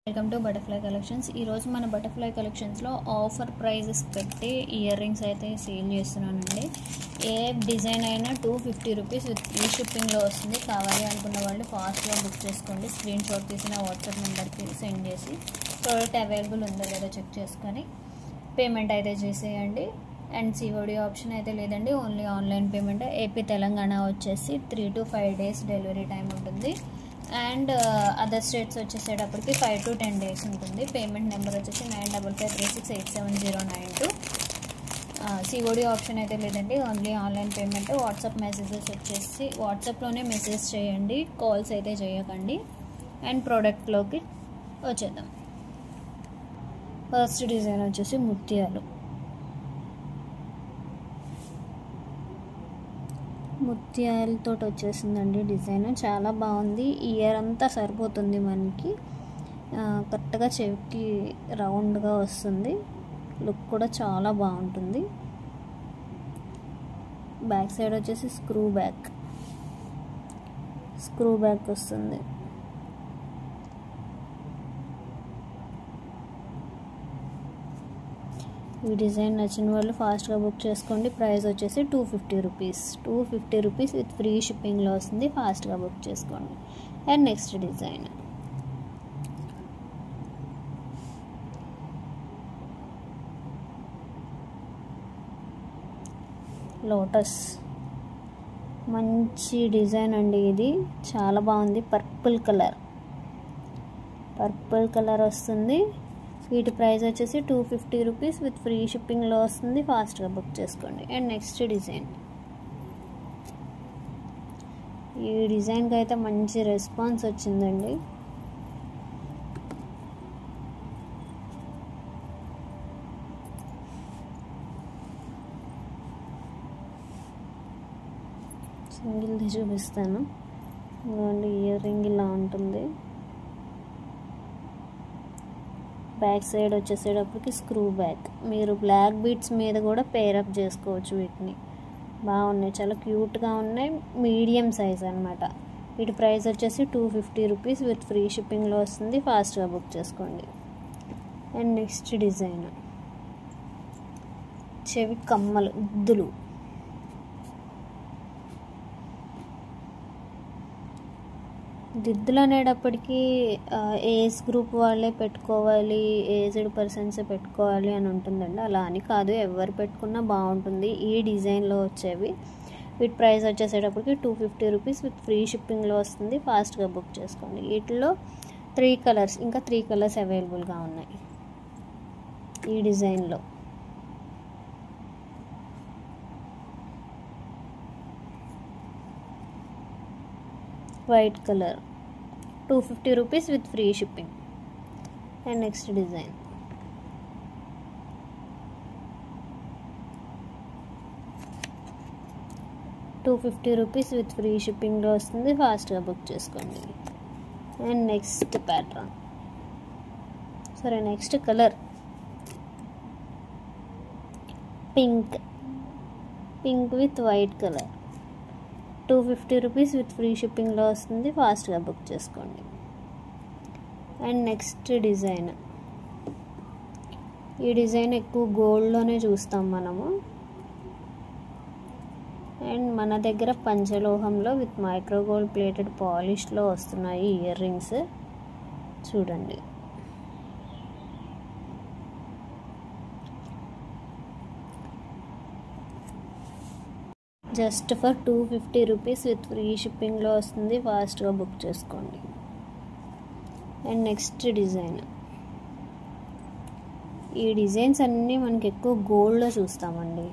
Welcome to butterfly collections. ఈరోజు మన butterfly కలెక్షన్స్లో ఆఫర్ ప్రైజెస్ పెట్టి ఇయర్ రింగ్స్ అయితే సేల్ చేస్తున్నానండి. ఏ డిజైన్ అయినా 250 రూపీస్ విత్ ఫ్రీ షిప్పింగ్లో వస్తుంది. కావాలి అనుకున్న వాళ్ళు ఫాస్ట్గా బుక్ చేసుకోండి. స్క్రీన్ షాట్ తీసిన వాట్సాప్ నెంబర్కి సెండ్ చేసి ప్రోడక్ట్ అవైలబుల్ ఉందో లేదో చెక్ చేసుకొని పేమెంట్ అయితే చేసేయండి. అండ్ సిఓడి ఆప్షన్ అయితే లేదండి, only online payment. AP Telangana వచ్చేసి 3 to 5 days డెలివరీ టైం ఉంటుంది. అండ్ అదర్ స్టేట్స్ వచ్చేసేటప్పటికి 5 to 10 days ఉంటుంది. పేమెంట్ నెంబర్ వచ్చేసి 9553687092. సిఓడి ఆప్షన్ అయితే లేదండి, only online payment. WhatsApp messages వచ్చేసి వాట్సాప్లోనే మెసేజ్ చేయండి, కాల్స్ అయితే చేయకండి. అండ్ ప్రోడక్ట్లోకి వచ్చేద్దాం. ఫస్ట్ డిజైన్ వచ్చేసి ముత్యాలతో వచ్చేసిందండి. డిజైన్ చాలా బాగుంది. ఇయర్ అంతా సరిపోతుంది మనకి. కరెక్ట్గా చెవికి రౌండ్గా వస్తుంది. లుక్ కూడా చాలా బాగుంటుంది. బ్యాక్ సైడ్ వచ్చేసి స్క్రూ బ్యాక్ వస్తుంది. ఈ డిజైన్ నచ్చిన వాళ్ళు ఫాస్ట్గా బుక్ చేసుకోండి. ప్రైస్ వచ్చేసి 250 రూపీస్ విత్ ఫ్రీ షిప్పింగ్లో వస్తుంది. ఫాస్ట్గా బుక్ చేసుకోండి. And next design lotus. మంచి డిజైన్ అండి, ఇది చాలా బాగుంది. పర్పుల్ కలర్ వస్తుంది. వీటి ప్రైస్ వచ్చేసి 250 రూపీస్ విత్ ఫ్రీ షిప్పింగ్లో వస్తుంది. ఫాస్ట్గా బుక్ చేసుకోండి. అండ్ నెక్స్ట్ డిజైన్, ఈ డిజైన్కి అయితే మంచి రెస్పాన్స్ వచ్చిందండి. సింగిల్ది చూపిస్తాను. ఇదిగోండి, ఇయర్ రింగ్ ఇలా ఉంటుంది. బ్యాక్ సైడ్ వచ్చేసేటప్పటికి స్క్రూ బ్యాక్. మీరు బ్లాక్ బీట్స్ మీద కూడా పేరప్ చేసుకోవచ్చు. వీటిని బాగున్నాయి, చాలా క్యూట్గా ఉన్నాయి. మీడియం సైజ్ అనమాట. వీటి ప్రైస్ వచ్చేసి 250 రూపీస్ విత్ ఫ్రీ షిప్పింగ్లో వస్తుంది. ఫాస్ట్గా బుక్ చేసుకోండి. అండ్ నెక్స్ట్ డిజైన్ చెవి కమ్మలు, గుద్దులు. దిద్దులు అనేటప్పటికీ ఏజ్ గ్రూప్ వాళ్ళే పెట్టుకోవాలి, ఏజ్డ్ పర్సన్సే పెట్టుకోవాలి అని ఉంటుందండి. అలా అని కాదు, ఎవరు పెట్టుకున్నా బాగుంటుంది. ఈ డిజైన్లో వచ్చేవి. వీటి ప్రైస్ వచ్చేసేటప్పటికి 250 రూపీస్ విత్ ఫ్రీ షిప్పింగ్లో వస్తుంది. ఫాస్ట్గా బుక్ చేసుకోండి. వీటిలో 3 కలర్స్, ఇంకా 3 కలర్స్ అవైలబుల్గా ఉన్నాయి ఈ డిజైన్లో. White colour 250 rupees with free shipping. And next design $250 rupees with free షిప్పింగ్లో వస్తుంది. ఫాస్ట్గా బుక్ చేసుకోండి. And next pattern, next colour pink with white colour. 250 rupees with free షిప్పింగ్లో వస్తుంది. ఫాస్ట్గా బుక్ చేసుకోండి. అండ్ నెక్స్ట్ డిజైన్, ఈ డిజైన్ ఎక్కువ గోల్డ్లోనే చూస్తాం మనము. అండ్ మన దగ్గర పంచలోహంలో విత్ మైక్రో గోల్డ్ ప్లేటెడ్ పాలిష్లో వస్తున్నాయి ఇయర్ రింగ్స్. చూడండి, just for 250 rupees with free షిప్పింగ్లో వస్తుంది. ఫాస్ట్గా బుక్ చేసుకోండి. అండ్ నెక్స్ట్ డిజైన్, ఈ డిజైన్స్ అన్నీ మనకి ఎక్కువ గోల్డ్లో చూస్తామండి.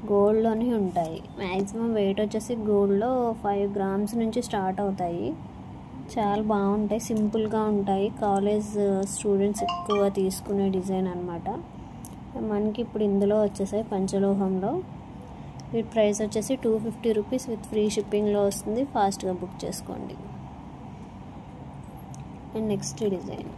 గోల్డ్లోనే ఉంటాయి. మ్యాక్సిమం వెయిట్ వచ్చేసి గోల్డ్లో 5 grams నుంచి స్టార్ట్ అవుతాయి. చాలా బాగుంటాయి, సింపుల్గా ఉంటాయి. కాలేజ్ స్టూడెంట్స్ ఎక్కువ తీసుకునే డిజైన్ అనమాట. మనకి ఇప్పుడు ఇందులో వచ్చేసాయి పంచలోహంలో. వీటి ప్రైస్ వచ్చేసి 250 రూపీస్ విత్ ఫ్రీ షిప్పింగ్లో వస్తుంది. ఫాస్ట్గా బుక్ చేసుకోండి. అండ్ నెక్స్ట్ డిజైన్,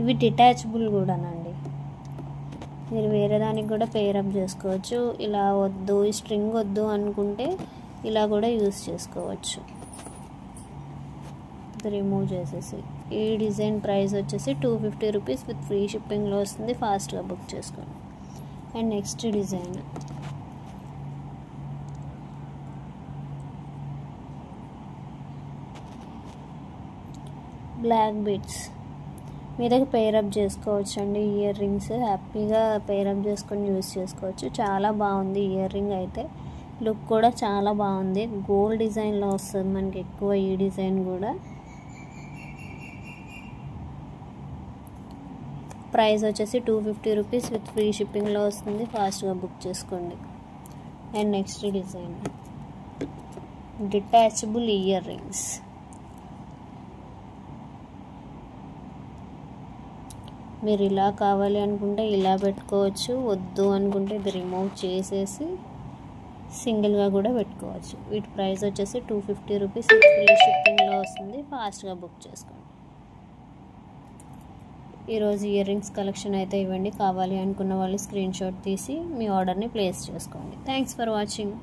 ఇవి డిటాచబుల్ కూడానండి, మీరు వేరే దానికి కూడా పేరప్ చేసుకోవచ్చు. ఇలా వద్దు, ఈ స్ట్రింగ్ వద్దు అనుకుంటే ఇలా కూడా యూస్ చేసుకోవచ్చు. రిమూవ్ చేసేసి ఈ డిజైన్ ప్రైస్ వచ్చేసి 250 రూపీస్ విత్ ఫ్రీ షిప్పింగ్లో వస్తుంది. ఫాస్ట్గా బుక్ చేసుకోండి. And next design black beads మీదకి పేరప్ చేసుకోవచ్చు అండి. ఇయర్ రింగ్స్ హ్యాపీగా పేరప్ చేసుకొని యూస్ చేసుకోవచ్చు. చాలా బాగుంది ఇయర్ రింగ్ అయితే, లుక్ కూడా చాలా బాగుంది. గోల్డ్ డిజైన్లో వస్తుంది మనకి ఎక్కువ ఈ డిజైన్ కూడా. ప్రైస్ వచ్చేసి 250 రూపీస్ విత్ ఫ్రీ షిప్పింగ్లో వస్తుంది. ఫాస్ట్గా బుక్ చేసుకోండి. And next design detachable ear rings. మీరు ఇలా కావాలి అనుకుంటే ఇలా పెట్టుకోవచ్చు, వద్దు అనుకుంటే ఇది రిమూవ్ చేసేసి సింగిల్గా కూడా పెట్టుకోవచ్చు. వీటి ప్రైస్ వచ్చేసి 250 రూపీస్ విత్ ఫ్రీ షిప్పింగ్లో వస్తుంది. ఫాస్ట్గా బుక్ చేసుకోండి. ఈరోజు ఇయర్ రింగ్స్ కలెక్షన్ అయితే ఇవ్వండి. కావాలి అనుకున్న వాళ్ళు స్క్రీన్ షాట్ తీసి మీ ఆర్డర్ని ప్లేస్ చేసుకోండి. Thanks for watching.